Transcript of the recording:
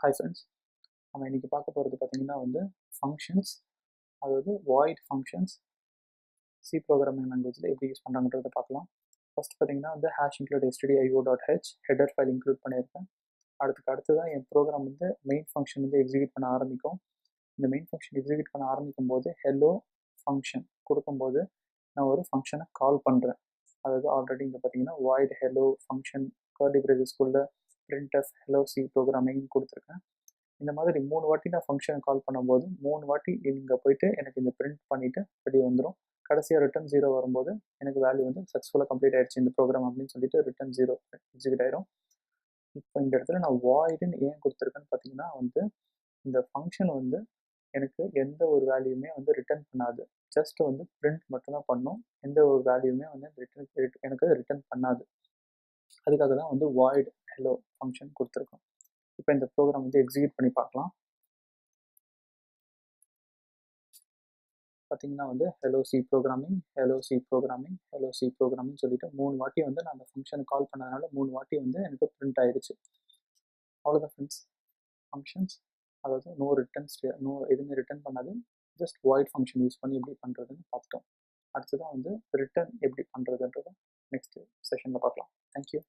Hi friends, நம்ம இன்னைக்கு பார்க்க போகிறது பார்த்தீங்கன்னா வந்து ஃபங்க்ஷன்ஸ், அதாவது வாய்ட் ஃபங்க்ஷன்ஸ் சி ப்ரோக்ராமிங் லாங்குவேஜில் எப்படி யூஸ் பண்ணுறாங்கன்றதை பார்க்கலாம். ஃபஸ்ட் பார்த்தீங்கன்னா வந்து hash include stdio.h header file include பண்ணியிருக்கேன். அடுத்ததான் என் ப்ரோக்ராம் வந்து மெயின் ஃபங்க்ஷன் வந்து எக்ஸிக்யூட் பண்ண ஆரம்பிக்கும். இந்த மெயின் ஃபங்க்ஷன் எக்ஸிக்யூட் பண்ண ஆரம்பிக்கும் போது ஹெலோ ஃபங்க்ஷன் கொடுக்கும்போது நான் ஒரு ஃபங்க்ஷனை கால் பண்ணுறேன். அதாவது ஆல்ரெடி இங்கே பார்த்தீங்கன்னா வாய்ட் ஹெலோ ஃபங்க்ஷன் கர்லி பிரேசஸ்க்குள்ள printf ஹெலோ சி ப்ரோக்ராமிங் கொடுத்துருக்கேன். இந்த மாதிரி 3 வாட்டி நான் ஃபங்க்ஷனை கால் பண்ணும்போது 3 வாட்டி இங்கே போயிட்டு எனக்கு இந்த பிரிண்ட் பண்ணிவிட்டு வெளியே வந்துடும். கடைசியாக ரிட்டன் 0 வரும்போது எனக்கு வேல்யூ வந்து சக்ஸஸ்ஃபுல்லாக கம்ப்ளீட் ஆகிடுச்சு இந்த ப்ரோக்ராம் அப்படின்னு சொல்லிட்டு ரிட்டன் 0 எக்ஸிக்யூட் ஆயிரும். இப்போ இந்த இடத்துல நான் வாய்டுன்னு ஏன் கொடுத்துருக்கேன்னு பார்த்தீங்கன்னா வந்து இந்த ஃபங்க்ஷன் வந்து எனக்கு எந்த ஒரு வேல்யூமே வந்து ரிட்டர்ன் பண்ணாது. ஜஸ்ட் வந்து பிரிண்ட் மட்டும்தான் பண்ணும். எந்த ஒரு வேல்யூமே வந்து எனக்கு ரிட்டர்ன் பண்ணாது. அதுக்காக தான் வந்து வாய்ட் ஹெலோ ஃபங்க்ஷன் கொடுத்துருக்கோம். இப்போ இந்த ப்ரோக்ராம் வந்து எக்ஸிக்யூட் பண்ணி பார்க்கலாம். பார்த்தீங்கன்னா வந்து hello C programming hello C programming hello C programming சொல்லிட்டு 3 வாட்டி வந்து நான் அந்த ஃபங்க்ஷனை கால் பண்ணதுனால 3 வாட்டி வந்து எனக்கு பிரிண்ட் ஆகிடுச்சு. அவ்வளோதான் ஃப்ரெண்ட்ஸ். ஃபங்க்ஷன்ஸ் அதாவது நோ எதுவுமே ரிட்டர்ன் பண்ணாது. ஜஸ்ட் வாய்ட் ஃபங்க்ஷன் யூஸ் பண்ணி எப்படி பண்ணுறதுன்னு பார்த்துட்டோம். அடுத்ததான் வந்து ரிட்டர்ன் எப்படி பண்ணுறதுன்றதை நெக்ஸ்ட் செஷனில் பார்க்கலாம். தேங்க்யூ.